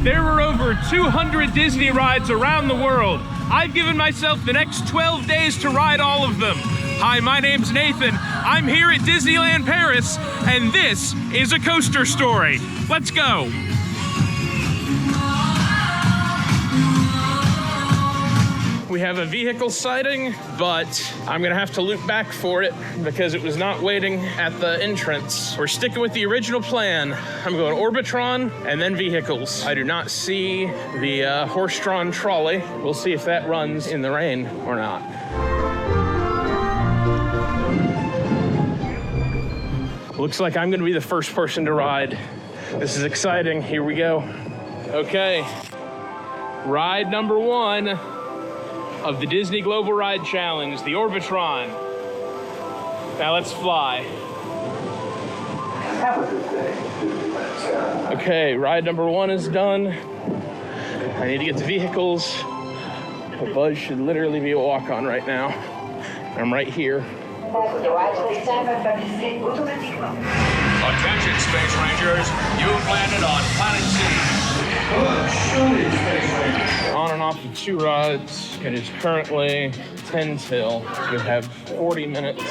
There are over 200 Disney rides around the world. I've given myself the next 12 days to ride all of them. Hi, my name's Nathan. I'm here at Disneyland Paris, and this is a coaster story. Let's go. We have a vehicle sighting, but I'm gonna have to loop back for it because it was not waiting at the entrance. We're sticking with the original plan. I'm going Orbitron and then vehicles. I do not see the horse-drawn trolley. We'll see if that runs in the rain or not. Looks like I'm gonna be the first person to ride. This is exciting, here we go. Okay, ride number 1 of the Disney Global Ride Challenge, the Orbitron. Now let's fly. Okay, ride number 1 is done. I need to get the vehicles. The buzz should literally be a walk-on right now. I'm right here. Attention, Space Rangers. You've landed on Planet C. On and off of 2 rides. It is currently 10 till. We have 40 minutes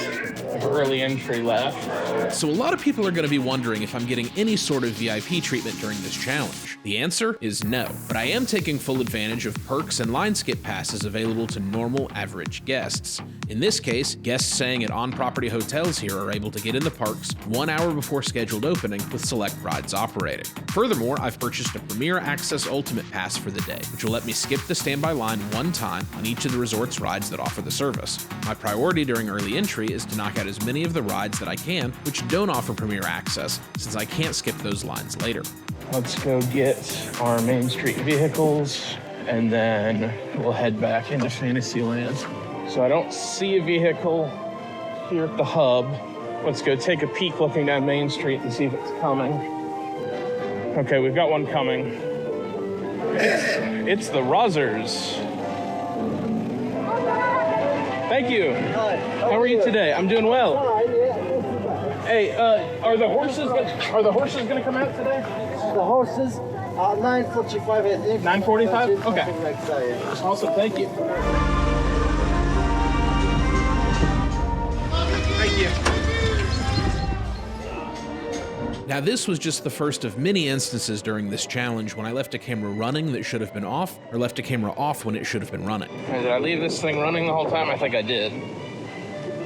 of early entry left. So a lot of people are going to be wondering if I'm getting any sort of VIP treatment during this challenge. The answer is no, but I am taking full advantage of perks and line skip passes available to normal average guests. In this case, guests staying at on-property hotels here are able to get in the parks 1 hour before scheduled opening with select rides operating. Furthermore, I've purchased a Premier Access Ultimate Pass for the day, which will let me skip the standby line 1 time on each of the resort's rides that offer the service. My priority during early entry is to knock out as many of the rides that I can which don't offer Premier Access, since I can't skip those lines later. Let's go get our Main Street vehicles, and then we'll head back into Fantasyland. So I don't see a vehicle here at the hub. Let's go take a peek looking down Main Street and see if it's coming. Okay, we've got one coming. It's the Rozzers. Thank you. Hi. How are you today? I'm doing well. Fine, yeah. Hey, are the horses gonna come out today? The horses are 9:45, I think. 9:45? Okay. Something like that, yeah. Awesome, thank you. Thank you. Now this was just the first of many instances during this challenge when I left a camera running that should have been off, or left a camera off when it should have been running. Did I leave this thing running the whole time? I think I did.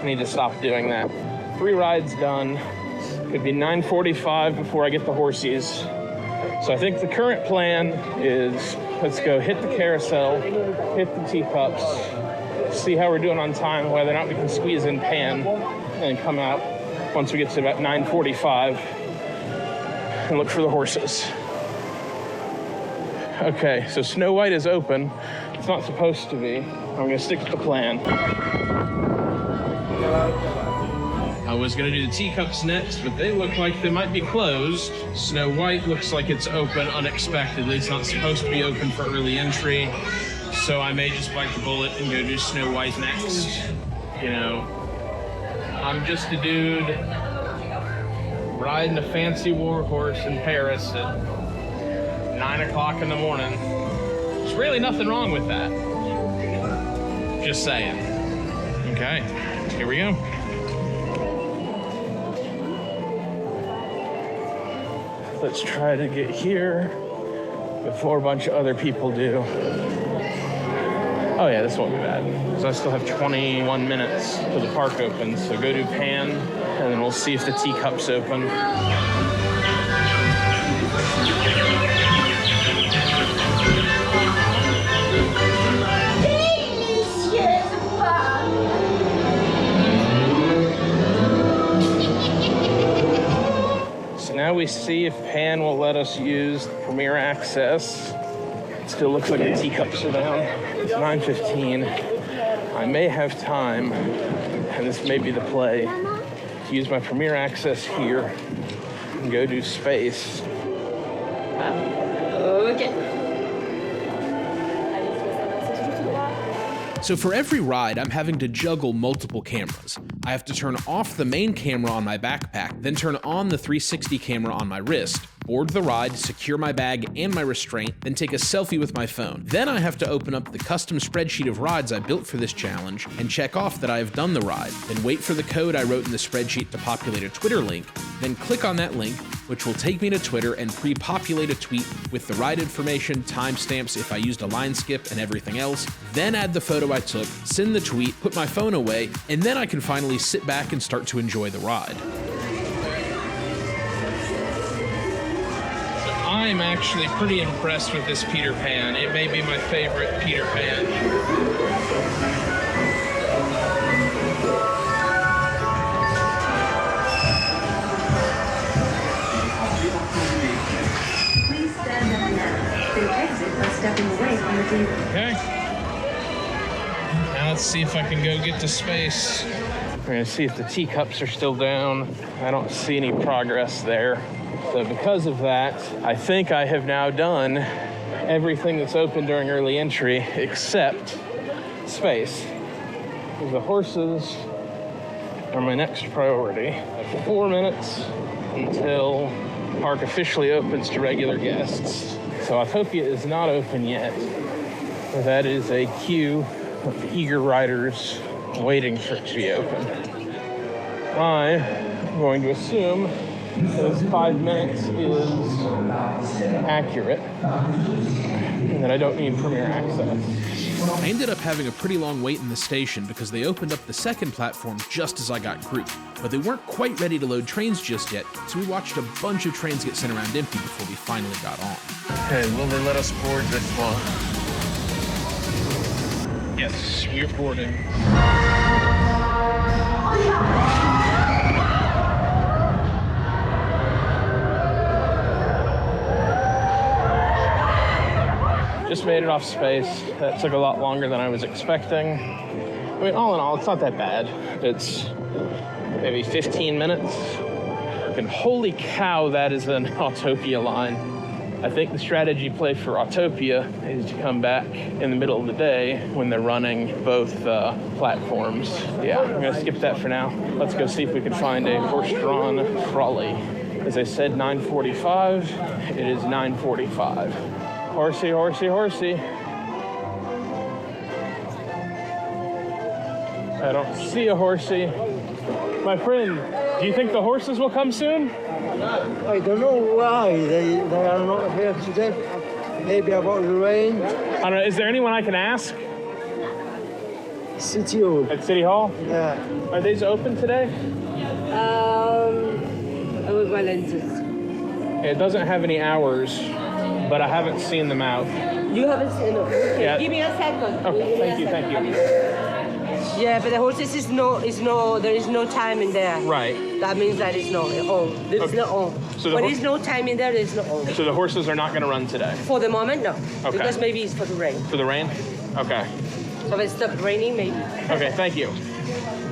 I need to stop doing that. 3 rides done. Could be 9:45 before I get the horsies. So I think the current plan is let's go hit the carousel, hit the teacups, see how we're doing on time, whether or not we can squeeze in Pan, and come out once we get to about 9:45 and look for the horses. Okay, so Snow White is open. It's not supposed to be. I'm gonna stick with the plan. I was gonna do the teacups next, but they look like they might be closed. Snow White looks like it's open unexpectedly. It's not supposed to be open for early entry. So I may just bite the bullet and go do Snow White next. You know, I'm just a dude riding a fancy war horse in Paris at 9 o'clock in the morning. There's really nothing wrong with that. Just saying. Okay, here we go. Let's try to get here before a bunch of other people do. Oh yeah, this won't be bad. So I still have 21 minutes till the park opens. So go do Pan, and then we'll see if the teacup's open. So now we see if Pan will let us use the Premier Access. It still looks like the teacups are down. It's 9:15. I may have time, and this may be the play, to use my Premier Access here and go do Space. Okay. So for every ride, I'm having to juggle multiple cameras. I have to turn off the main camera on my backpack, then turn on the 360 camera on my wrist, board the ride, secure my bag and my restraint, then take a selfie with my phone. Then I have to open up the custom spreadsheet of rides I built for this challenge and check off that I have done the ride, then wait for the code I wrote in the spreadsheet to populate a Twitter link, then click on that link, which will take me to Twitter and pre-populate a tweet with the ride information, timestamps if I used a line skip and everything else, then add the photo I took, send the tweet, put my phone away, and then I can finally sit back and start to enjoy the ride. I'm actually pretty impressed with this Peter Pan. It may be my favorite Peter Pan. Please stand up now. Then exit by stepping away from the table. Okay. Now let's see if I can go get to space. We're gonna see if the teacups are still down. I don't see any progress there. So because of that, I think I have now done everything that's open during early entry except space. The horses are my next priority. I have 4 minutes until the park officially opens to regular guests. So Autopia is not open yet. That is a queue of eager riders waiting for it to be open. I'm going to assume those 5 minutes is accurate and that I don't need Premier Access. I ended up having a pretty long wait in the station because they opened up the second platform just as I got grouped, but they weren't quite ready to load trains just yet, so we watched a bunch of trains get sent around empty before we finally got on. Okay, will they let us board this one? Yes, we're boarding. Just made it off space. That took a lot longer than I was expecting. I mean, all in all, it's not that bad. It's maybe 15 minutes. And holy cow, that is an Autopia line. I think the strategy play for Autopia is to come back in the middle of the day when they're running both platforms. Yeah, I'm gonna skip that for now. Let's go see if we can find a horse-drawn trolley. As I said, 9:45. It is 9:45. Horsey, horsey, horsey. I don't see a horsey. My friend, do you think the horses will come soon? I don't know why they are not here today. Maybe about the rain. I don't know, is there anyone I can ask? City Hall. At City Hall? Yeah. Are these open today? I was my lenses. It doesn't have any hours, but I haven't seen them out. You haven't seen them. Okay, Yeah. give me a second. Okay, thank you, thank you. Yeah, but the horses there is no time in there. Right. That means that it's not on. There is Okay. no on. So the when hor- there's no time in there, there's no on. So the horses are not gonna run today? For the moment, no. Okay. Because maybe it's for the rain. For the rain? Okay. So if it stopped raining, maybe. Okay, thank you.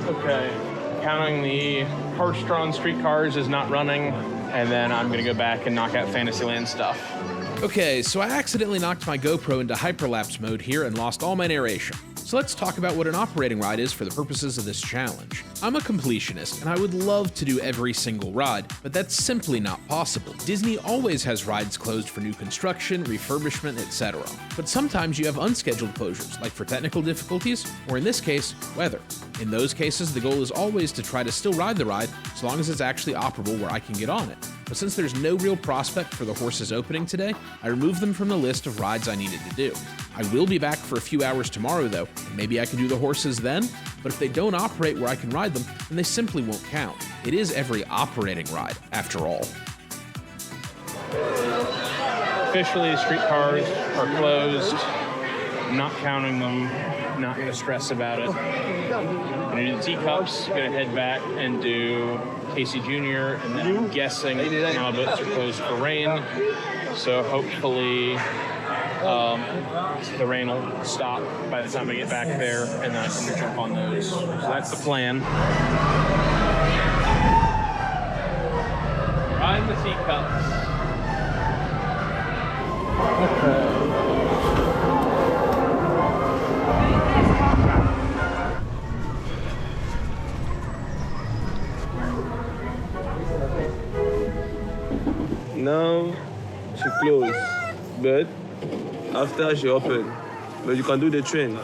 Okay, counting the horse-drawn streetcars is not running, and then I'm gonna go back and knock out Fantasyland stuff. Okay, so I accidentally knocked my GoPro into hyperlapse mode here and lost all my narration. So let's talk about what an operating ride is for the purposes of this challenge. I'm a completionist, and I would love to do every single ride, but that's simply not possible. Disney always has rides closed for new construction, refurbishment, etc. But sometimes you have unscheduled closures, like for technical difficulties, or in this case, weather. In those cases, the goal is always to try to still ride the ride, as long as it's actually operable where I can get on it. But since there's no real prospect for the horses opening today, I removed them from the list of rides I needed to do. I will be back for a few hours tomorrow though, and maybe I can do the horses then, but if they don't operate where I can ride them, then they simply won't count. It is every operating ride, after all. Officially, streetcars are closed. I'm not counting them, not gonna stress about it. I'm gonna do the teacups, gonna head back and do Casey Jr., and then I'm guessing now boats are closed for rain, so hopefully the rain will stop by the time I get back there, and then I can jump on those. So that's the plan. Ride the teacups. Okay. Now she closed, but after she opened. But you can do the train.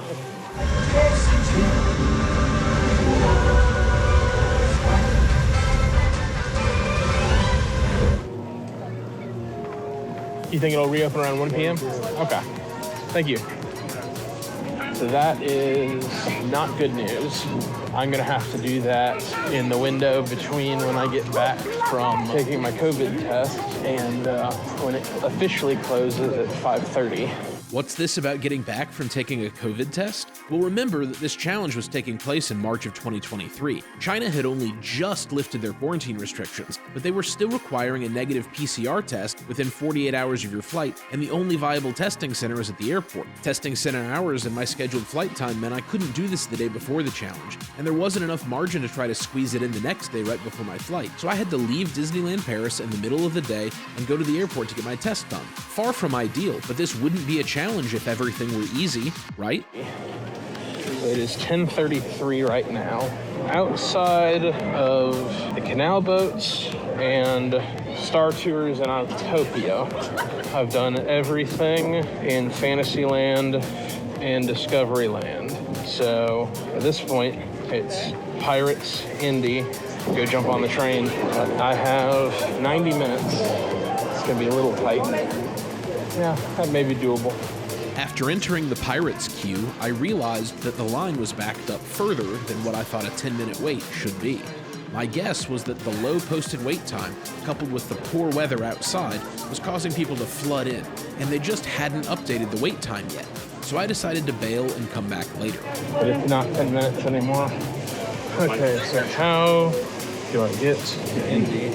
You think it'll reopen around 1 p.m.? Okay. Thank you. So that is not good news. I'm gonna have to do that in the window between when I get back from taking my COVID test and when it officially closes at 5:30. What's this about getting back from taking a COVID test? Well, remember that this challenge was taking place in March of 2023. China had only just lifted their quarantine restrictions, but they were still requiring a negative PCR test within 48 hours of your flight, and the only viable testing center was at the airport. Testing center hours and my scheduled flight time meant I couldn't do this the day before the challenge, and there wasn't enough margin to try to squeeze it in the next day right before my flight. So I had to leave Disneyland Paris in the middle of the day and go to the airport to get my test done. Far from ideal, but this wouldn't be a challenge if everything were easy, right? It is 10:33 right now. Outside of the canal boats and Star Tours in Autopia, I've done everything in Fantasyland and Discoveryland. So at this point, it's Pirates, Indy, go jump on the train. But I have 90 minutes. It's gonna be a little tight. Yeah, that may be doable. After entering the Pirates queue, I realized that the line was backed up further than what I thought a 10-minute wait should be. My guess was that the low posted wait time, coupled with the poor weather outside, was causing people to flood in, and they just hadn't updated the wait time yet. So I decided to bail and come back later. But it's not 10 minutes anymore. Okay, so how do I get to Indy?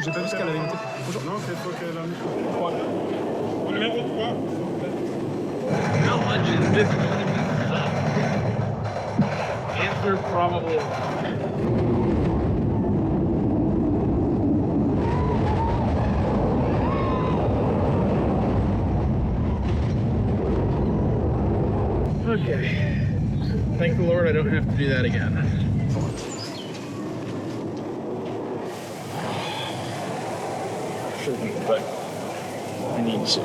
J'ai pas vu ce qu'elle avait noté. Bonjour. Non, c'est toi qu'elle a mis. Mon numéro 3. How much is this? Answer probably. Okay. Thank the Lord I don't have to do that again. But I need to.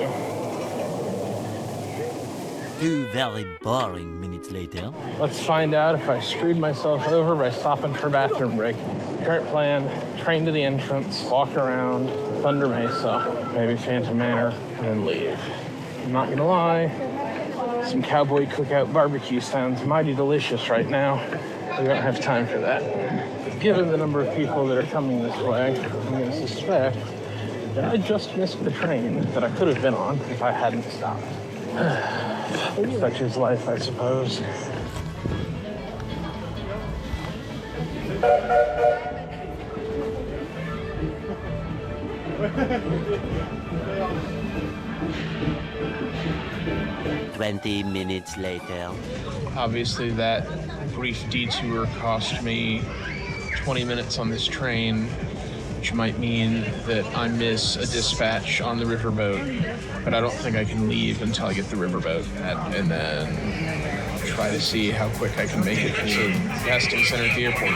2 very boring minutes later. Let's find out if I screwed myself over by stopping for a bathroom break. Current plan, train to the entrance, walk around Thunder Mesa, maybe Phantom Manor, and then leave. I'm not gonna lie, some cowboy cookout barbecue sounds mighty delicious right now. We don't have time for that. Given the number of people that are coming this way, I'm gonna suspect that I just missed the train that I could have been on if I hadn't stopped. Such is life, I suppose. "20 minutes later. Obviously, that brief detour cost me 20 minutes on this train, which might mean that I miss a dispatch on the riverboat, but I don't think I can leave until I get the riverboat and then try to see how quick I can make it to the testing center at the airport.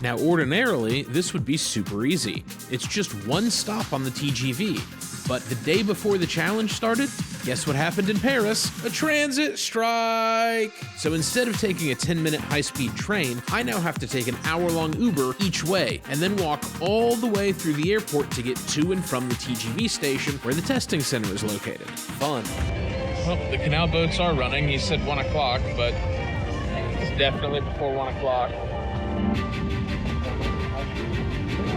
Now, ordinarily, this would be super easy. It's just one stop on the TGV. But the day before the challenge started, guess what happened in Paris? A transit strike! So instead of taking a 10-minute high-speed train, I now have to take an hour-long Uber each way, and then walk all the way through the airport to get to and from the TGV station where the testing center is located. Fun. Well, the canal boats are running. You said 1 o'clock, but it's definitely before 1 o'clock.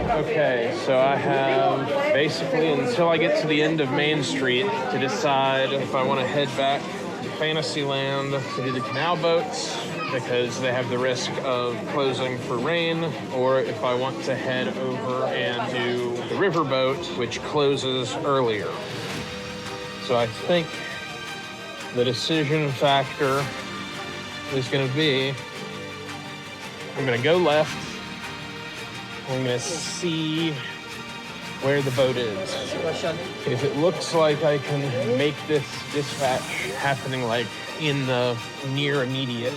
Okay, so I have basically until I get to the end of Main Street to decide if I want to head back to Fantasyland to do the canal boats because they have the risk of closing for rain, or if I want to head over and do the riverboat, which closes earlier. So I think the decision factor is going to be, I'm going to go left. I'm gonna see where the boat is. If it looks like I can make this dispatch happening like in the near immediate,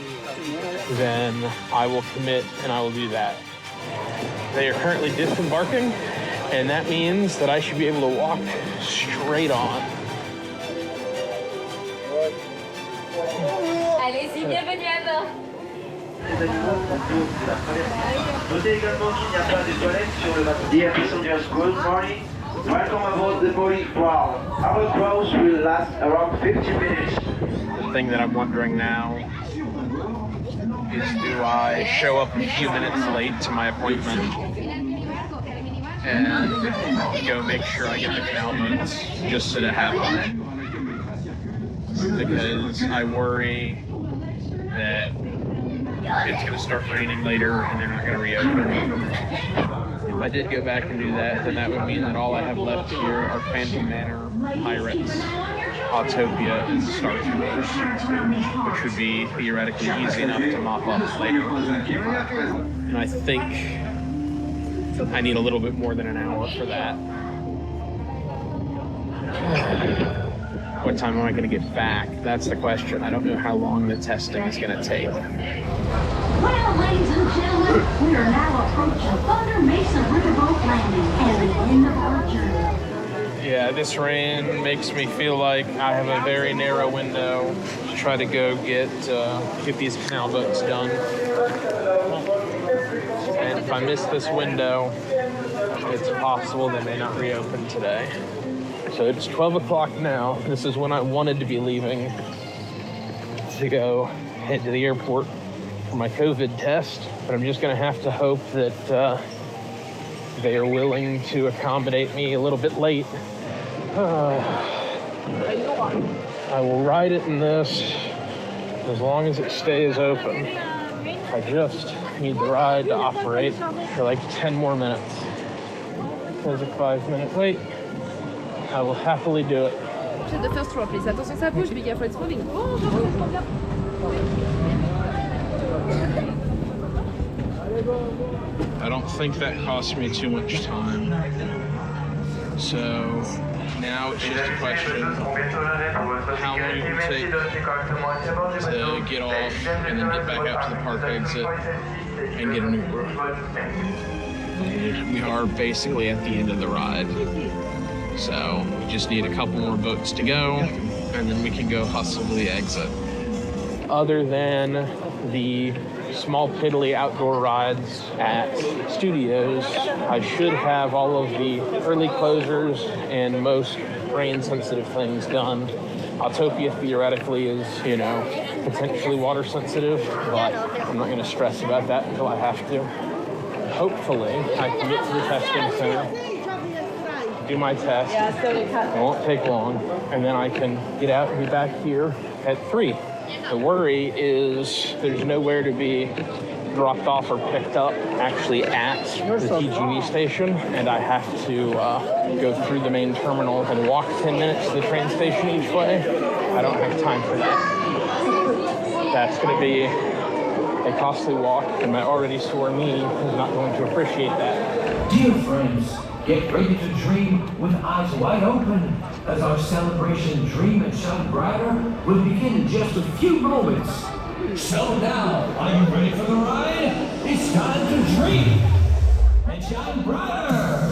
then I will commit and I will do that. They are currently disembarking, and that means that I should be able to walk straight on. Allez-y, bienvenue à bord. Notez également qu'il n'y a pas de toilettes sur le bateau. Dear passengers, good morning. Welcome aboard the boarding prow. Our cruise will last around 50 minutes. The thing that I'm wondering now is, do I show up a few minutes late to my appointment and go make sure I get the canal boats just so to have them? Because I worry that it's going to start raining later and they're not going to reopen. If I did go back and do that, then that would mean that all I have left here are Phantom Manor, Pirates, Autopia, and Star Tours, which would be theoretically easy enough to mop up later. And I think I need a little bit more than an hour for that. What time am I going to get back? That's the question. I don't know how long the testing is going to take. Well, ladies and gentlemen, we are now approaching Thunder Mesa Riverboat Landing and the end of our journey. Yeah, this rain makes me feel like I have a very narrow window to try to go get these canal boats done. And if I miss this window, it's possible they may not reopen today. So it's 12 o'clock now. This is when I wanted to be leaving to go head to the airport for my COVID test. But I'm just going to have to hope that they are willing to accommodate me a little bit late. I will ride it in this as long as it stays open. I just need the ride to operate for like 10 more minutes. There's a 5-minute wait. I will happily do it. The first row, please. Attention, ça bouge. Be careful, it's moving. I don't think that cost me too much time. So now it's just a question of how long it will take to get off and then get back out to the park exit and get an Uber. We are basically at the end of the ride. So we just need a couple more boats to go, and then we can go hustle to the exit. Other than the small piddly outdoor rides at Studios, I should have all of the early closures and most rain-sensitive things done. Autopia theoretically is, potentially water-sensitive, but I'm not going to stress about that until I have to. Hopefully, I can get to the testing center, do my test. It won't take long, and then I can get out and be back here at 3. The worry is there's nowhere to be dropped off or picked up actually at the TGV station, and I have to go through the main terminal and walk 10 minutes to the train station each way. I don't have time for that. That's going to be a costly walk, and my already sore knee is not going to appreciate that. Dear friends, get ready to dream with eyes wide open as our celebration Dream and Shine Brighter will begin in just a few moments. So now, are you ready for the ride? It's time to dream and shine brighter!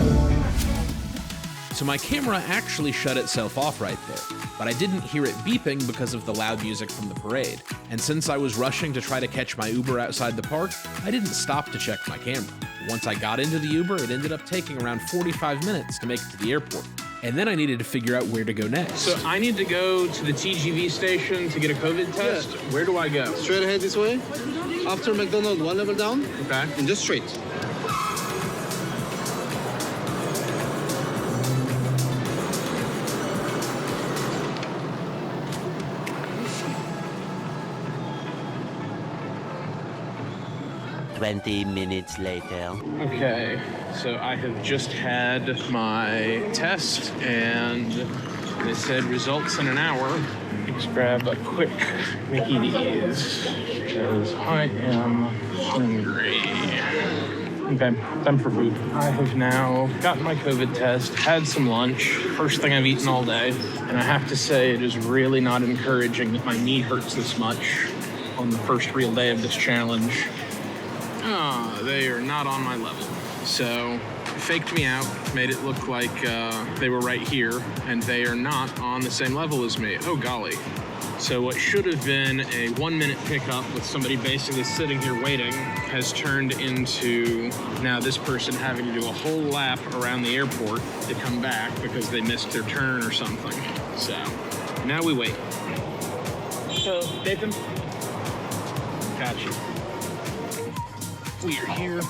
So my camera actually shut itself off right there, but I didn't hear it beeping because of the loud music from the parade. And since I was rushing to try to catch my Uber outside the park, I didn't stop to check my camera. Once I got into the Uber, it ended up taking around 45 minutes to make it to the airport. And then I needed to figure out where to go next. So I need to go to the TGV station to get a COVID test. Yeah. Where do I go? Straight ahead this way. After McDonald's, 1 level down. Okay. And just straight. "20 minutes later. Okay, so I have just had my test, and they said results in an hour. Let's grab a quick Mickey D's, because I am hungry. Okay, time for food. I have now gotten my COVID test, had some lunch, first thing I've eaten all day, and I have to say it is really not encouraging that my knee hurts this much on the first real day of this challenge. They are not on my level. So, faked me out, made it look like they were right here, and they are not on the same level as me. Oh golly. So what should have been a 1 minute pickup with somebody basically sitting here waiting has turned into now this person having to do a whole lap around the airport to come back because they missed their turn or something. So now we wait. So, Nathan? Gotcha. We are here.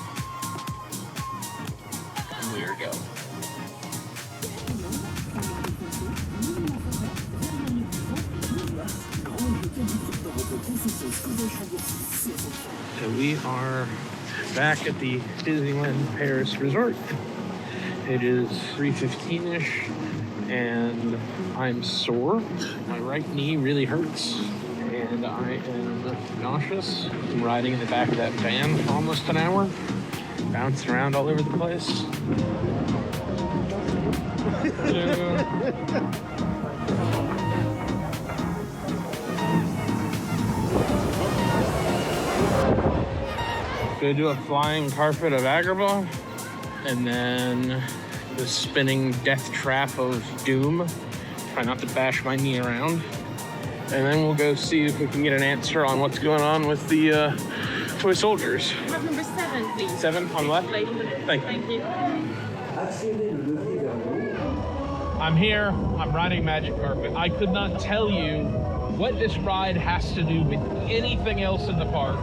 And we are going. So we are back at the Disneyland Paris resort. It is 3:15-ish and I'm sore. My right knee really hurts and I am nauseous. I'm riding in the back of that van for almost an hour, bouncing around all over the place. Gonna do a flying carpet of Agrabah, and then the spinning death trap of doom. Try not to bash my knee around. And then we'll go see if we can get an answer on what's going on with the toy soldiers. Have number 7, please. 7 on the left? Thank you. I'm here, I'm riding Magic Carpet. I could not tell you what this ride has to do with anything else in the park,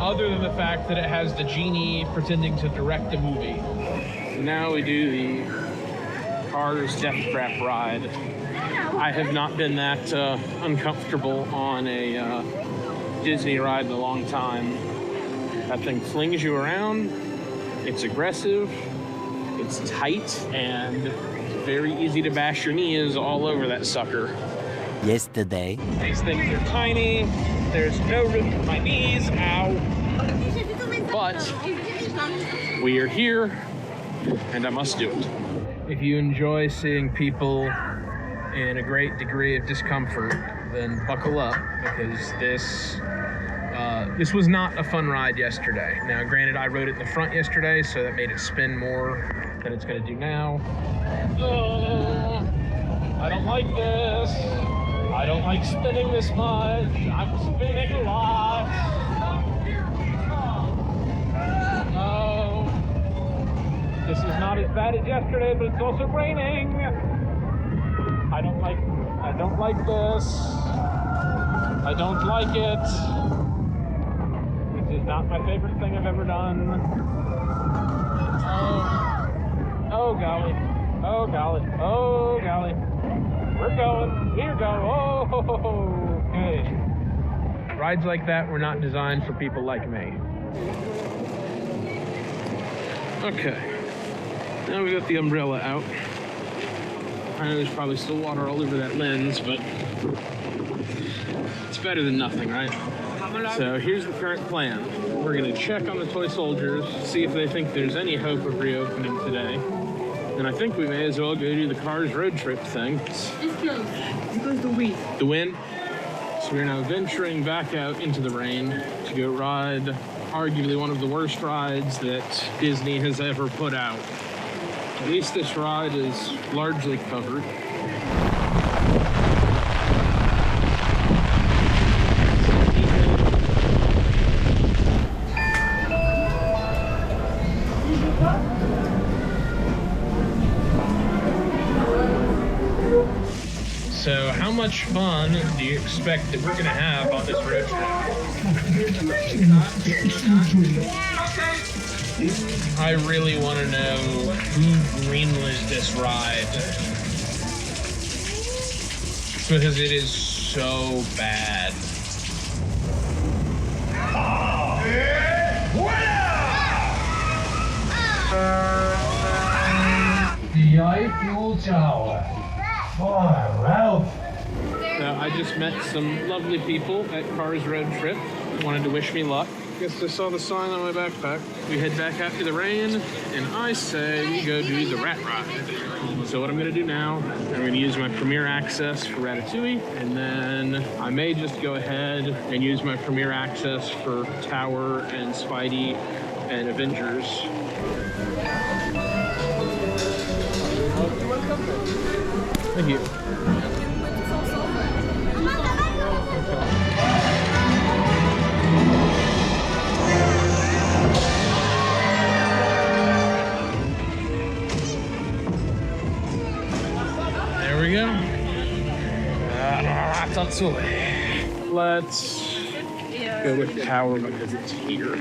other than the fact that it has the genie pretending to direct a movie. So now we do the Cars Death Trap ride. I have not been that uncomfortable on a Disney ride in a long time. That thing flings you around, it's aggressive, it's tight, and it's very easy to bash your knees all over that sucker. Yesterday. These things are tiny. There's no room for my knees. Ow. But we are here, and I must do it. If you enjoy seeing people in a great degree of discomfort, then buckle up, because this was not a fun ride yesterday. Now, granted, I rode it in the front yesterday, so that made it spin more than it's going to do now. I don't like this. I don't like spinning this much. I'm spinning a lot. Oh. This is not as bad as yesterday, but it's also raining. I don't like this. I don't like it. This is not my favorite thing I've ever done. Oh golly. Oh golly. Oh golly. We're going. Here we go. Oh, okay. Rides like that were not designed for people like me. Okay. Now we got the umbrella out. I know there's probably still water all over that lens, but it's better than nothing, right? So here's the current plan. We're gonna check on the toy soldiers, see if they think there's any hope of reopening today. And I think we may as well go do the Cars road trip thing. It's closed because the wind. The wind? So we're now venturing back out into the rain to go ride arguably one of the worst rides that Disney has ever put out. At least this ride is largely covered. So how much fun do you expect that we're going to have on this road trip? I really want to know who greenlit this ride, because it is so bad. The Eiffel Tower. Far out. So I I just met some lovely people at Cars Road Trip. Wanted to wish me luck. Guess I saw the sign on my backpack. We head back after the rain, and I say we go do the rat ride. So what I'm gonna do now, I'm gonna use my Premier Access for Ratatouille, and then I may just go ahead and use my Premier Access for Tower and Spidey and Avengers. Thank you. There we go. Let's go with Tower because it's here.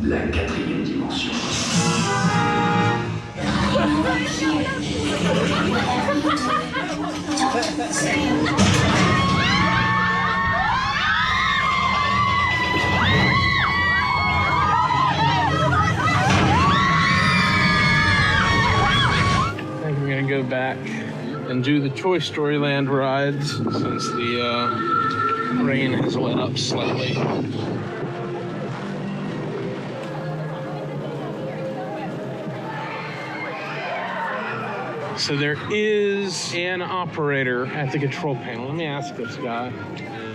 La quatrième dimension. I'm gonna go back and do the Toy Story Land rides since the rain has let up slightly. So there is an operator at the control panel. Let me ask this guy.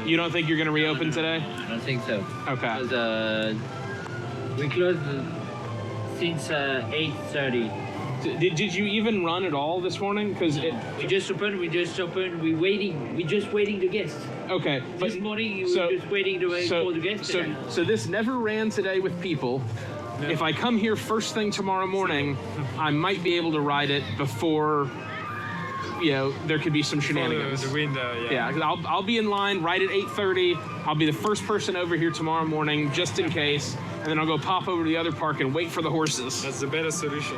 You don't think you're gonna reopen today? I don't think so. Okay. Because, we closed since 8:30. Did you even run at all this morning? Because we just opened. We're just waiting the guests. Okay. This morning you were just waiting to wait for the guests. So this never ran today with people. No. If I come here first thing tomorrow morning, I might be able to ride it before, there could be some shenanigans. The wind, yeah. I'll be in line right at 8:30. I'll be the first person over here tomorrow morning, just in case, and then I'll go pop over to the other park and wait for the horses. That's the better solution.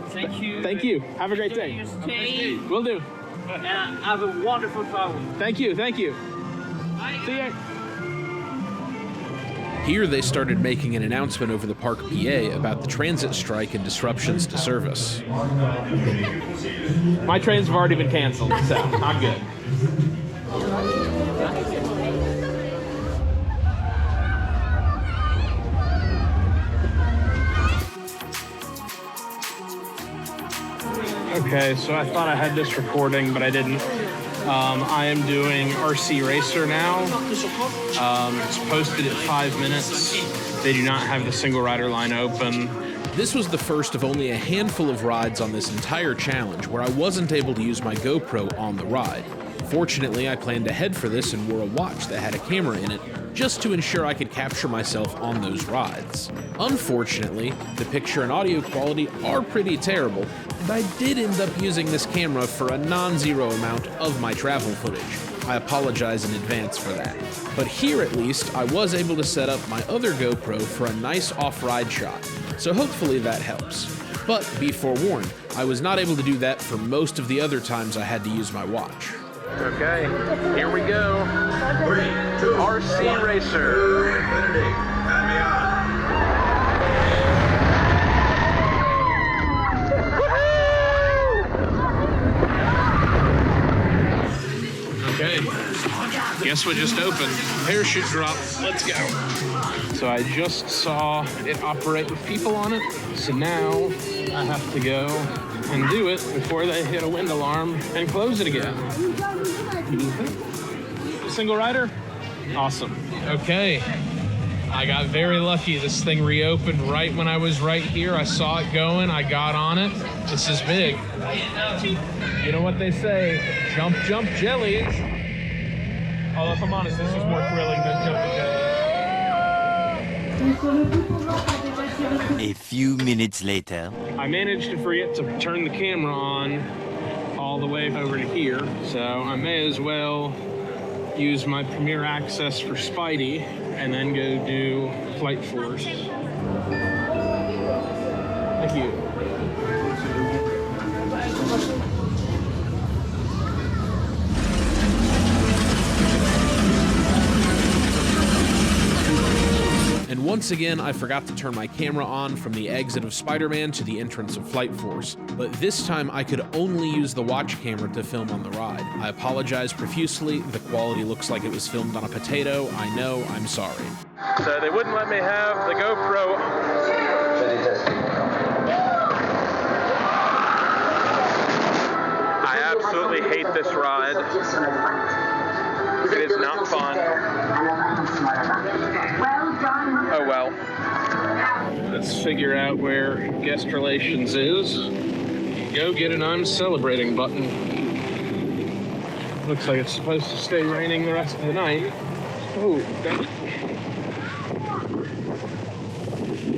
Thank you. Thank you. Have a great day. Will do. Have a wonderful travel. Thank you. Thank you. Bye. See ya. Here they started making an announcement over the park PA about the transit strike and disruptions to service. My trains have already been canceled, so I'm good. Okay, so I thought I had this recording, but I didn't. I am doing RC Racer now. It's posted at 5 minutes. They do not have the single rider line open. This was the first of only a handful of rides on this entire challenge where I wasn't able to use my GoPro on the ride. Fortunately, I planned ahead for this and wore a watch that had a camera in it, just to ensure I could capture myself on those rides. Unfortunately, the picture and audio quality are pretty terrible, and I did end up using this camera for a non-zero amount of my travel footage. I apologize in advance for that. But here at least, I was able to set up my other GoPro for a nice off-ride shot, so hopefully that helps. But be forewarned, I was not able to do that for most of the other times I had to use my watch. Okay, here we go. 3, 2, RC Racer. Infinity, and beyond. Okay, guess what just opened? Parachute drop, let's go. So I just saw it operate with people on it, so now I have to go and do it before they hit a wind alarm and close it again. Single rider? Awesome. Okay. I got very lucky. This thing reopened right when I was right here. I saw it going. I got on it. This is big. You know what they say? Jump, jump, jellies. Although, if I'm honest, this is more thrilling than jumping jellies. A few minutes later. I managed to forget to turn the camera on all the way over to here, so I may as well use my Premier Access for Spidey and then go do Flight Force. Thank you. And Once again, I forgot to turn my camera on from the exit of Spider-Man to the entrance of Flight Force, but this time I could only use the watch camera to film on the ride. I apologize profusely. The quality looks like it was filmed on a potato. I know, I'm sorry. So they wouldn't let me have the GoPro. I absolutely hate this ride. It is not fun. Oh well. Let's figure out where guest relations is. Go get an I'm celebrating button. Looks like it's supposed to stay raining the rest of the night.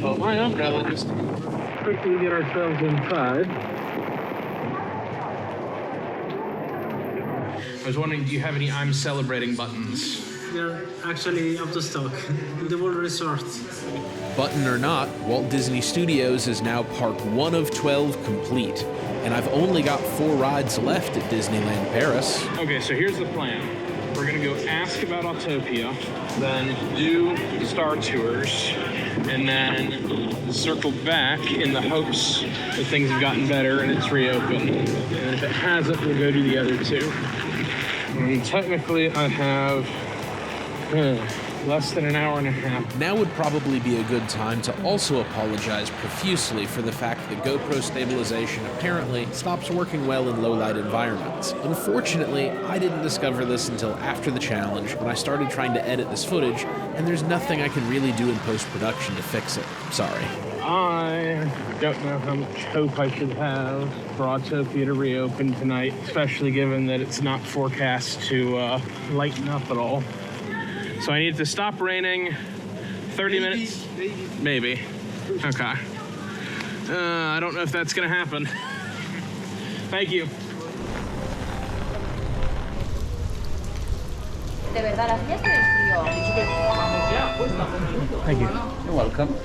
Oh, my umbrella just quickly get ourselves inside. I was wondering, do you have any I'm celebrating buttons? They're actually out of stock in the World Resort. Button or not, Walt Disney Studios is now Park 1 of 12 complete, and I've only got 4 rides left at Disneyland Paris. Okay, so here's the plan. We're gonna go ask about Autopia, then do Star Tours, and then circle back in the hopes that things have gotten better and it's reopened. And if it hasn't, we'll go to the other 2. And technically, I have less than an hour and a half. Now would probably be a good time to also apologize profusely for the fact that GoPro stabilization apparently stops working well in low-light environments. Unfortunately, I didn't discover this until after the challenge when I started trying to edit this footage, and there's nothing I can really do in post-production to fix it. Sorry. I don't know how much hope I should have for Autopia to reopen tonight, especially given that it's not forecast to lighten up at all. So I need it to stop raining, 30 minutes? Maybe. Okay. I don't know if that's gonna happen. Thank you. Thank you. You're welcome.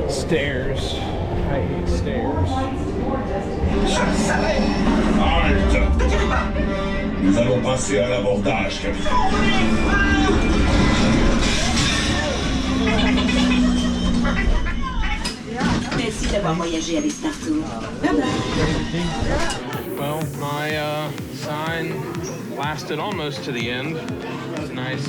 Stairs. I hate stairs. Nous allons passer à l'abordage, capitaine. Merci d'avoir voyagé avec Star Tour. Well, my sign lasted almost to the end. Nice,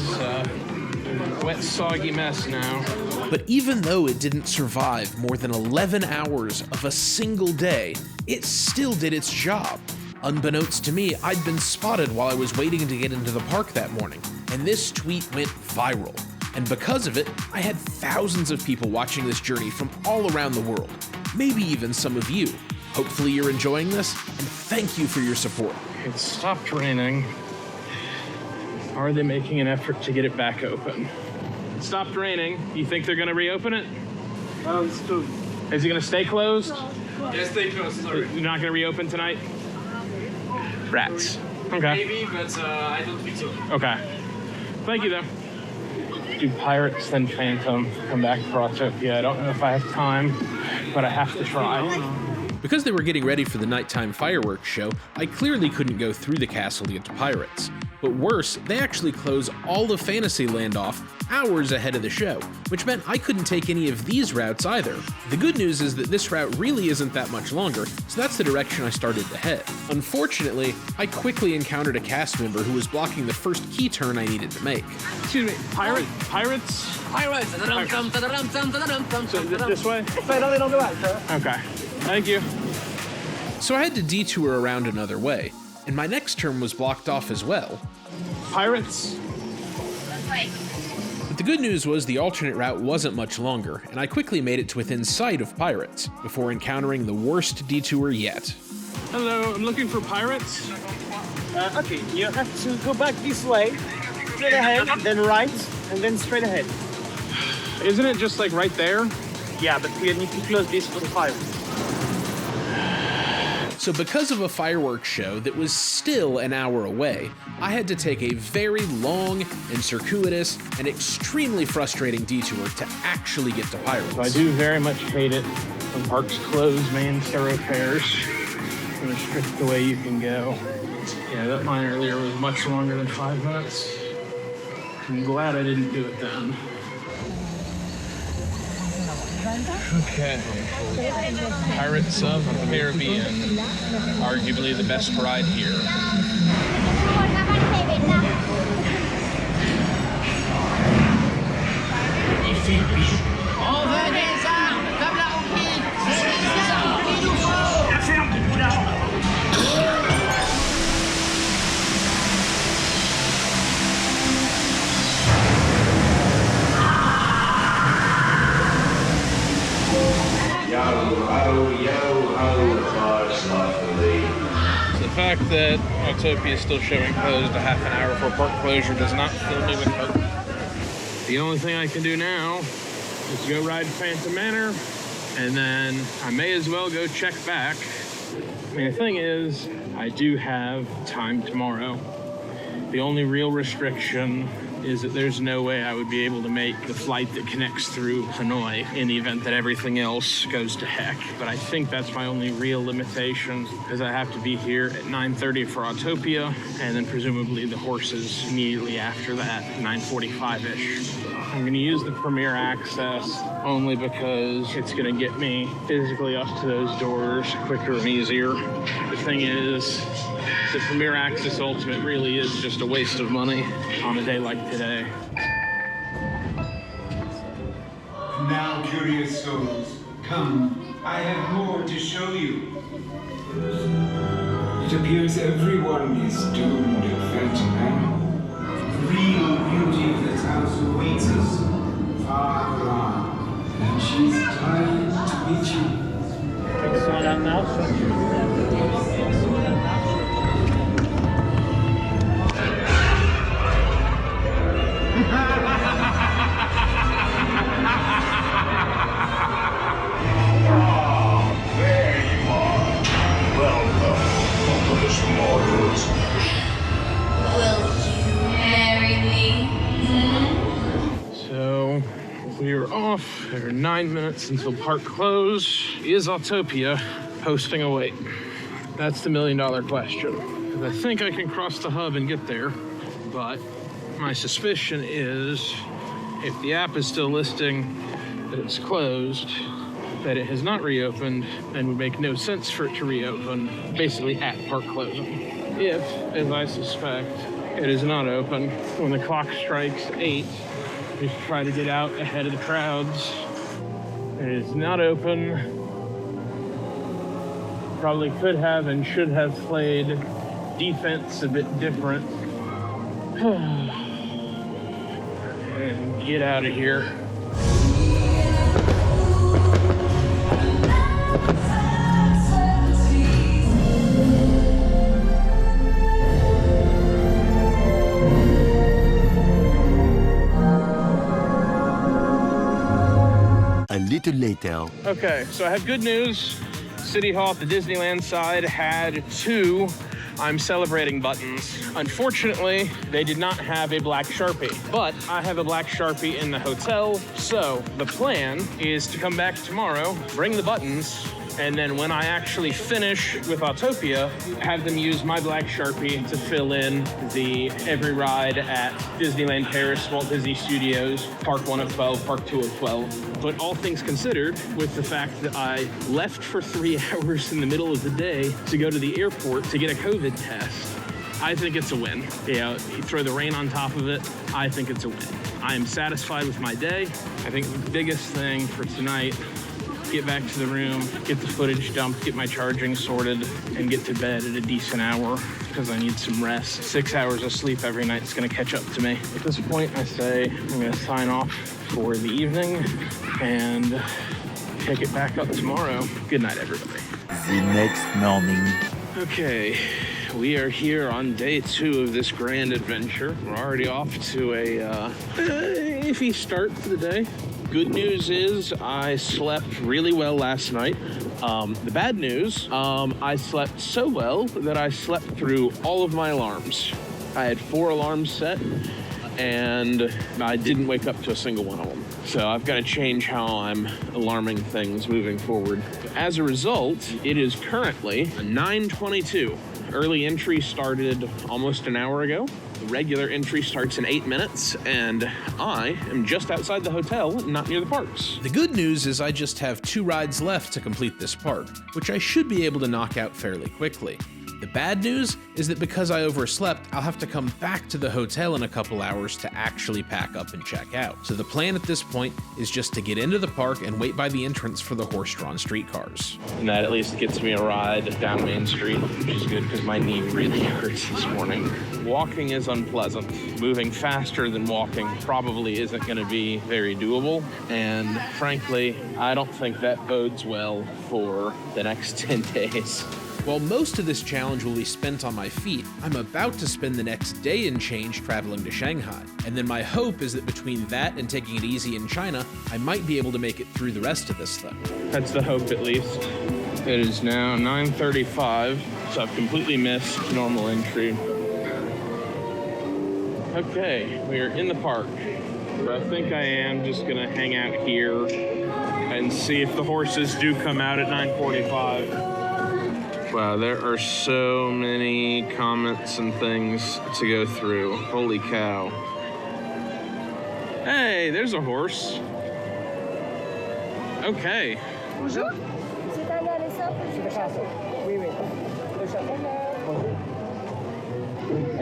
wet, soggy mess now. But even though it didn't survive more than 11 hours of a single day, it still did its job. Unbeknownst to me, I'd been spotted while I was waiting to get into the park that morning, and this tweet went viral. And because of it, I had thousands of people watching this journey from all around the world, maybe even some of you. Hopefully you're enjoying this, and thank you for your support. It stopped raining. Are they making an effort to get it back open? It stopped raining. You think they're gonna reopen it? It's true. Is it gonna stay closed? Yes, stay closed, sorry. You're not gonna reopen tonight? Rats. Okay. Maybe, but I don't think so. Okay. Thank you, though. Do Pirates then Phantom come back for Autopia? I don't know if I have time, but I have to try. Because they were getting ready for the nighttime fireworks show, I clearly couldn't go through the castle to get to Pirates. But worse, they actually close all of Fantasyland off hours ahead of the show, which meant I couldn't take any of these routes either. The good news is that this route really isn't that much longer, so that's the direction I started to head. Unfortunately, I quickly encountered a cast member who was blocking the first key turn I needed to make. Excuse me, Pirates? Pirates! So this way? Okay. Thank you. So I had to detour around another way, and my next turn was blocked off as well. Pirates? But the good news was the alternate route wasn't much longer, and I quickly made it to within sight of Pirates, before encountering the worst detour yet. Hello, I'm looking for Pirates. Okay, you have to go back this way, straight ahead, then right, and then straight ahead. Isn't it just like right there? Yeah, but we need to close this for the fire. So because of a fireworks show that was still an hour away, I had to take a very long and circuitous and extremely frustrating detour to actually get to Pirates. So I do very much hate it when parks close main thoroughfares and restrict the way you can go. Yeah, that line earlier was much longer than 5 minutes. I'm glad I didn't do it then. Okay. Pirates of the Caribbean. Arguably the best ride here. The fact that Autopia is still showing closed a half an hour before park closure does not fill me with hope. The only thing I can do now is go ride Phantom Manor, and then I may as well go check back. I mean, the thing is, I do have time tomorrow. The only real restriction is that there's no way I would be able to make the flight that connects through Hanoi in the event that everything else goes to heck. But I think that's my only real limitation, because I have to be here at 9:30 for Autopia, and then presumably the horses immediately after that, 9:45-ish. I'm gonna use the Premier Access only because it's gonna get me physically up to those doors quicker and easier. The thing is, the Premier Access Ultimate really is just a waste of money on a day like today. Now, curious souls, come, I have more to show you. It appears everyone is doomed at Phantom Manor. The real beauty of this house awaits us far beyond, and she's dying to meet you. There you are. Welcome, humblest mortals. Will you marry me? So we are off. There are 9 minutes until park close. Is Autopia posting a wait? That's the million-dollar question. 'Cause I think I can cross the hub and get there, but my suspicion is if the app is still listing that it's closed, that it has not reopened, then would make no sense for it to reopen basically at park closing. If, as I suspect, it is not open, when the clock strikes 8, just try to get out ahead of the crowds. It is not open. Probably could have and should have played defense a bit different. And get out of here. A little later. Okay, so I have good news. City Hall at the Disneyland side had 2 I'm celebrating buttons. Unfortunately, they did not have a black Sharpie, but I have a black Sharpie in the hotel. So the plan is to come back tomorrow, bring the buttons, and then when I actually finish with Autopia, have them use my black Sharpie to fill in the every ride at Disneyland Paris, Walt Disney Studios, Park 1 of 12, Park 2 of 12. But all things considered, with the fact that I left for 3 hours in the middle of the day to go to the airport to get a COVID test, I think it's a win. Yeah, you throw the rain on top of it, I think it's a win. I am satisfied with my day. I think the biggest thing for tonight, get back to the room, get the footage dumped, get my charging sorted, and get to bed at a decent hour because I need some rest. 6 hours of sleep every night is going to catch up to me. At this point, I say I'm going to sign off for the evening and pick it back up tomorrow. Good night, everybody. The next morning. Okay, we are here on day 2 of this grand adventure. We're already off to a iffy start to the day. Good news is I slept really well last night. The bad news, I slept so well that I slept through all of my alarms. I had 4 alarms set and I didn't wake up to a single one of them. So I've got to change how I'm alarming things moving forward. As a result, it is currently 9:22. early entry started almost an hour ago. The regular entry starts in 8 minutes, and I am just outside the hotel, not near the parks. The good news is I just have 2 rides left to complete this park, which I should be able to knock out fairly quickly. The bad news is that because I overslept, I'll have to come back to the hotel in a couple hours to actually pack up and check out. So the plan at this point is just to get into the park and wait by the entrance for the horse-drawn streetcars. And that at least gets me a ride down Main Street, which is good because my knee really hurts this morning. Walking is unpleasant. Moving faster than walking probably isn't going to be very doable. And frankly, I don't think that bodes well for the next 10 days. While most of this challenge will be spent on my feet, I'm about to spend the next day and change traveling to Shanghai. And then my hope is that between that and taking it easy in China, I might be able to make it through the rest of this thing. That's the hope, at least. It is now 9:35, so I've completely missed normal entry. Okay, we are in the park. But I think I am just gonna hang out here and see if the horses do come out at 9:45. Wow, there are so many comments and things to go through. Holy cow. Hey, there's a horse. Okay. Bonjour.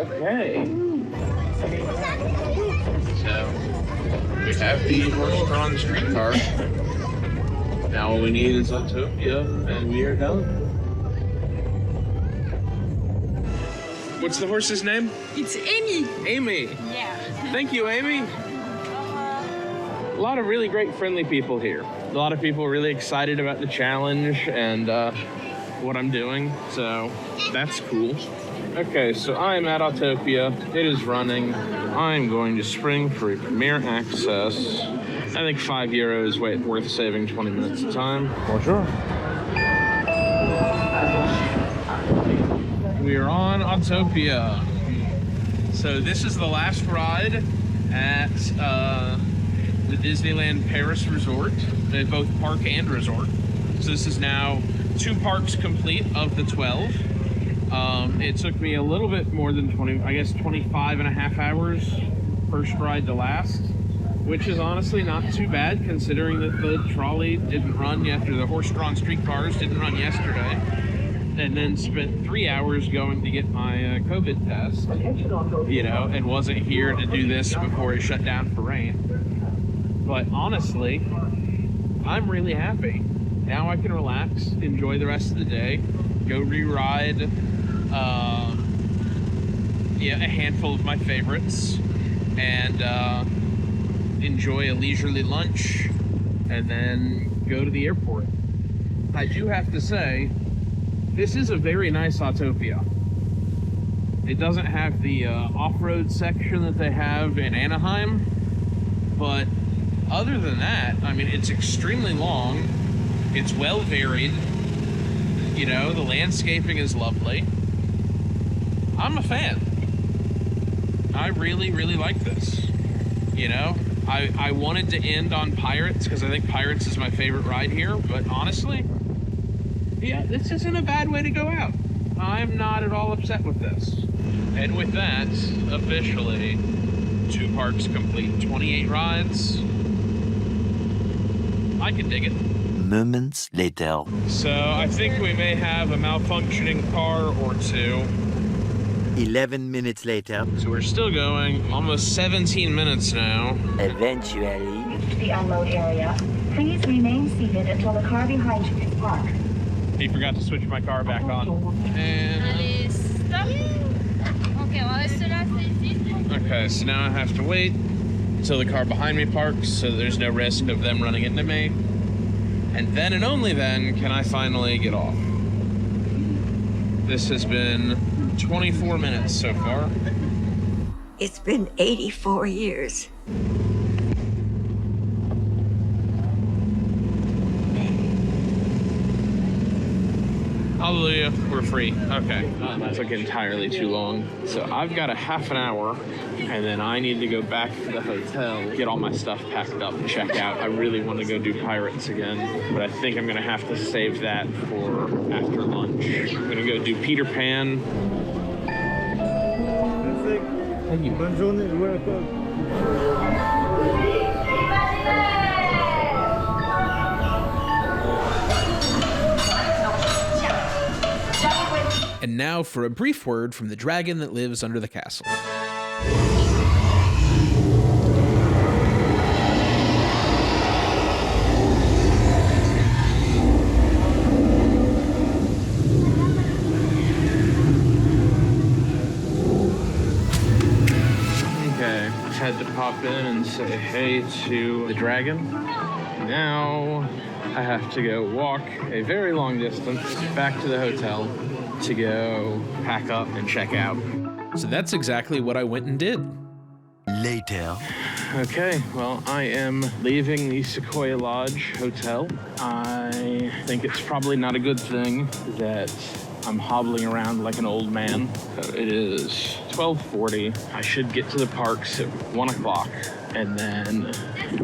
Okay. So, we have the horse-drawn streetcar. Now all we need is Autopia, and we are done. What's the horse's name? It's Amy. Amy. Yeah. Thank you, Amy. A lot of really great, friendly people here. A lot of people really excited about the challenge and what I'm doing, so that's cool. Okay, so I'm at Autopia. It is running. I'm going to spring for a premier access. I think €5 is worth saving 20 minutes of time. Bonjour. We are on Autopia. So this is the last ride at the Disneyland Paris resort, both park and resort. So this is now 2 parks complete of the 12. It took me a little bit more than 25 and a half hours first ride to last, which is honestly not too bad considering that the trolley didn't run after the horse-drawn streetcars didn't run yesterday. And then spent 3 hours going to get my COVID test, and wasn't here to do this before it shut down for rain. But honestly, I'm really happy. Now I can relax, enjoy the rest of the day, go re-ride a handful of my favorites, and enjoy a leisurely lunch, and then go to the airport. I do have to say, this is a very nice Autopia. It doesn't have the off-road section that they have in Anaheim, but other than that, I mean, it's extremely long. It's well varied. The landscaping is lovely. I'm a fan. I really, really like this. I wanted to end on Pirates because I think Pirates is my favorite ride here, but honestly, this isn't a bad way to go out. I'm not at all upset with this. And with that, officially, 2 parks complete, 28 rides. I can dig it. Moments later. So I think we may have a malfunctioning car or 2. 11 minutes later. So we're still going, almost 17 minutes now. Eventually. To the unload area. Please remain seated until the car behind you is parked. He forgot to switch my car back on. Allez, stop. Ok, on va rester là, c'est ici. Okay, so now I have to wait until the car behind me parks so there's no risk of them running into me. And then and only then can I finally get off. This has been 24 minutes so far. It's been 84 years. Hallelujah, We're free. Okay. That's like entirely too long. So I've got a half an hour, and then I need to go back to the hotel, get all my stuff packed up, and check out. I really want to go do Pirates again, but I think I'm gonna have to save that for after lunch. I'm gonna go do Peter Pan. Thank you. Bonne journée. Welcome. And now for a brief word from the dragon that lives under the castle. Okay, had to pop in and say hey to the dragon. Now I have to go walk a very long distance back to the hotel to go pack up and check out. So that's exactly what I went and did. Later. Okay, well, I am leaving the Sequoia Lodge Hotel. I think it's probably not a good thing that I'm hobbling around like an old man. It is 12:40. I should get to the parks at 1 o'clock and then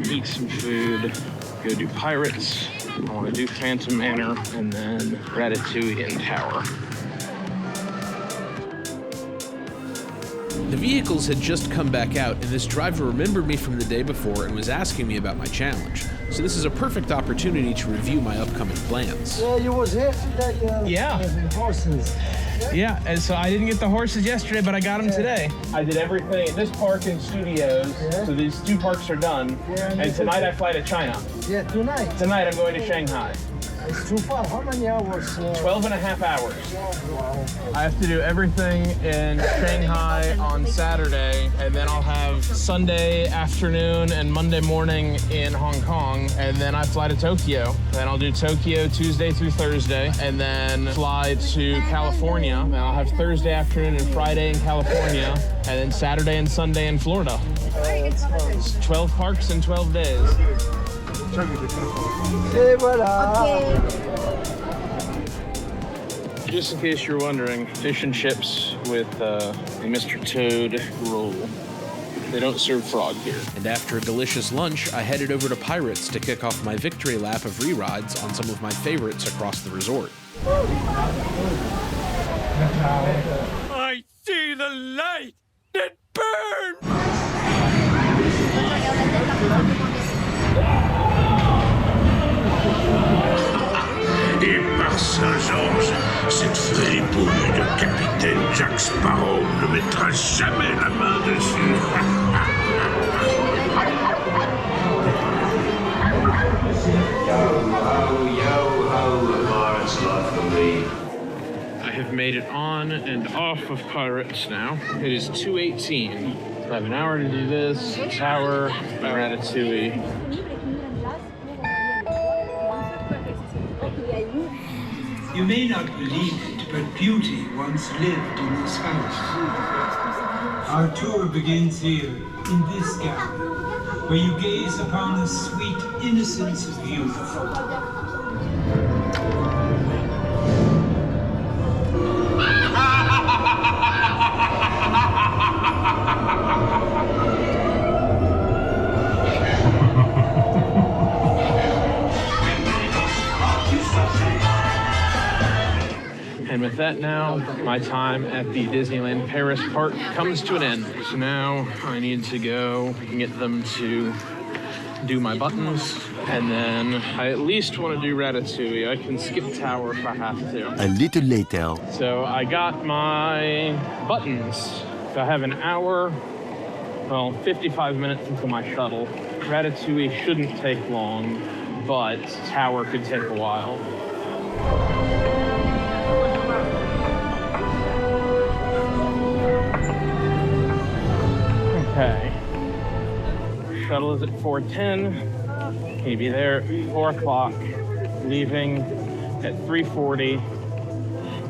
eat some food, go do Pirates. I want to do Phantom Manor and then Ratatouille and Tower. The vehicles had just come back out, and this driver remembered me from the day before and was asking me about my challenge. So this is a perfect opportunity to review my upcoming plans. Yeah, you was here today. The horses. Yeah, and so I didn't get the horses yesterday, but I got them today. I did everything at this park and studios, so these 2 parks are done. And tonight I fly to China. Yeah, tonight. Tonight I'm going to Shanghai. It's too far. How many hours? 12 and a half hours. I have to do everything in Shanghai on Saturday, and then I'll have Sunday afternoon and Monday morning in Hong Kong, and then I fly to Tokyo. Then I'll do Tokyo Tuesday through Thursday, and then fly to California. And I'll have Thursday afternoon and Friday in California, and then Saturday and Sunday in Florida. It's 12 parks in 12 days. Et voilà. Just in case you're wondering, fish and chips with a Mr. Toad roll. They don't serve frog here. And after a delicious lunch, I headed over to Pirates to kick off my victory lap of re-rides on some of my favorites across the resort. I see the light that burns! Et par Saint-Georges, cette fripouille de capitaine Jack Sparrow ne mettra jamais la main dessus. I have made it on and off of Pirates now. It is 2:18. I have an hour to do this, Tower, Ratatouille. You may not believe it, but beauty once lived in this house. Our tour begins here, in this gallery, where you gaze upon the sweet innocence of youth. And with that now, my time at the Disneyland Paris park comes to an end. So now I need to go and get them to do my buttons, and then I at least want to do Ratatouille. I can skip Tower if I have to. A little later. So I got my buttons. So I have an hour, well, 55 minutes until my shuttle. Ratatouille shouldn't take long, but Tower could take a while. Okay. Shuttle is at 4:10. He'd be there at 4 o'clock. Leaving at 3:40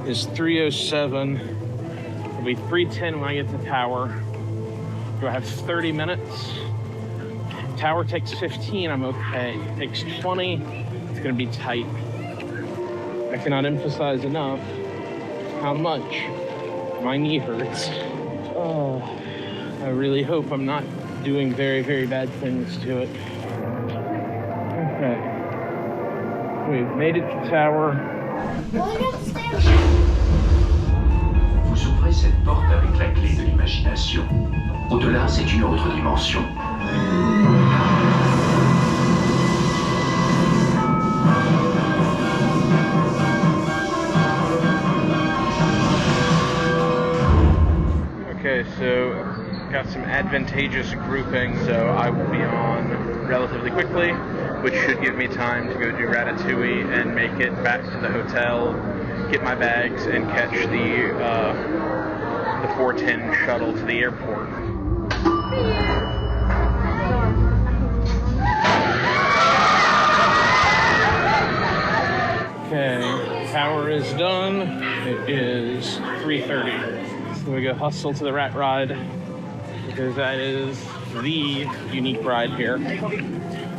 is 3:07. It'll be 3:10 when I get to Tower. Do I have 30 minutes? Tower takes 15, I'm okay. Takes 20, it's gonna be tight. I cannot emphasize enough how much my knee hurts. Oh, I really hope I'm not doing very, very bad things to it. Okay. We've made it to the tower. Vous ouvrez cette porte avec la clé de l'imagination. Au-delà, c'est une autre dimension. Okay, so got some advantageous grouping, so I will be on relatively quickly, which should give me time to go do Ratatouille and make it back to the hotel, get my bags, and catch the 410 shuttle to the airport. Okay, power is done. It is 3:30. So we go hustle to the rat ride, because that is the unique ride here.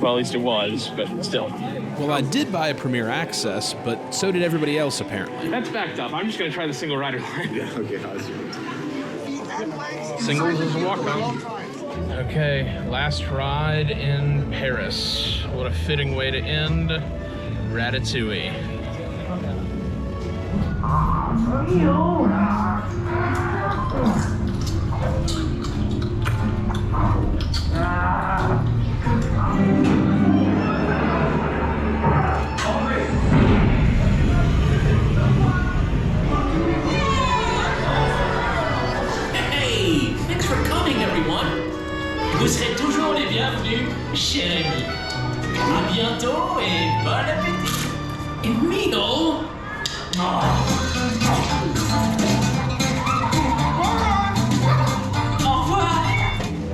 Well, at least it was, but still. Well, I did buy a Premier Access, but so did everybody else, apparently. That's backed up. I'm just going to try the single rider line. Yeah, okay, how's it? Singles is a walk-on. Okay, last ride in Paris. What a fitting way to end Ratatouille. Hey, thanks for coming, everyone. Vous serez toujours les bienvenus, chers amis. À bientôt et bon appétit. And Mino.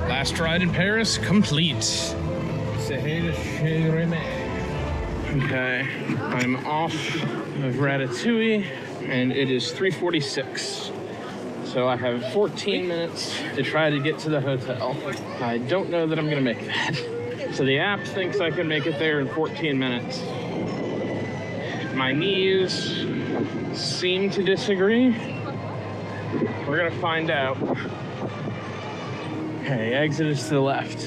Last ride in Paris complete. Okay, I'm off of Ratatouille, and it is 3:46. So I have 14 minutes to try to get to the hotel. I don't know that I'm gonna make that. So the app thinks I can make it there in 14 minutes. My knees seem to disagree. We're gonna find out. Okay, exit is to the left.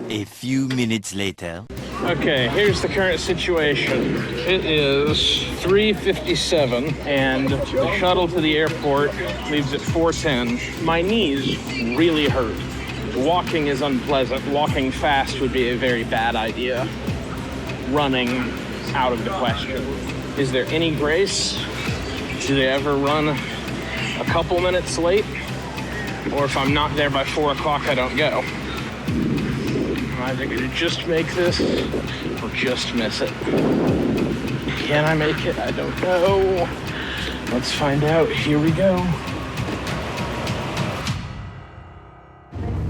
A few minutes later. Okay, here's the current situation. It is 3:57, and the shuttle to the airport leaves at 4:10. My knees really hurt. Walking is unpleasant. Walking fast would be a very bad idea. Running, out of the question. Is there any grace? Do they ever run a couple minutes late? Or if I'm not there by 4 o'clock, I don't go. I'm either gonna just make this or just miss it. Can I make it? I don't know. Let's find out. Here we go.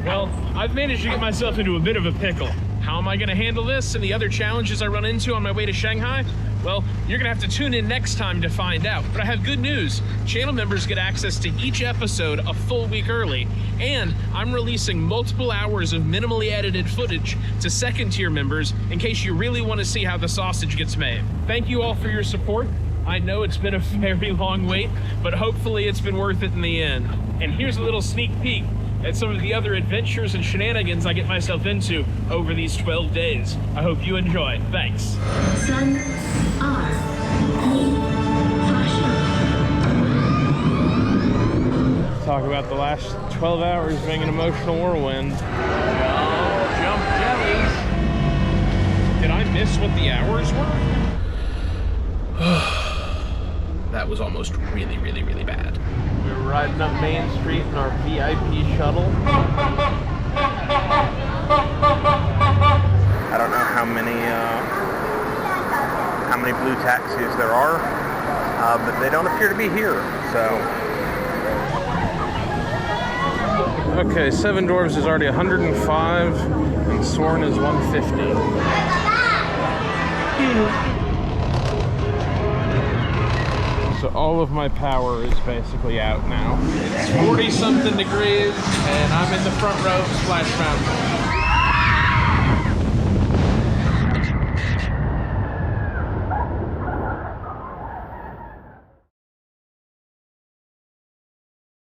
Well, I've managed to get myself into a bit of a pickle. How am I gonna handle this and the other challenges I run into on my way to Shanghai? Well, you're gonna have to tune in next time to find out. But I have good news. Channel members get access to each episode a full week early, and I'm releasing multiple hours of minimally edited footage to second-tier members in case you really want to see how the sausage gets made. Thank you all for your support. I know it's been a very long wait, but hopefully it's been worth it in the end. And here's a little sneak peek at some of the other adventures and shenanigans I get myself into over these 12 days. I hope you enjoy. Thanks. Sun, R, E, Talk about the last 12 hours being an emotional whirlwind. Oh, jump jellies. Did I miss what the hours were? That was almost really, really, really bad. We were riding up Main Street in our VIP shuttle. I don't know how many blue taxis there are, but they don't appear to be here, so. Okay, Seven Dwarfs is already 105, and Sworn is 150. So all of my power is basically out now. It's 40-something degrees, and I'm in the front row of Splash Mountain.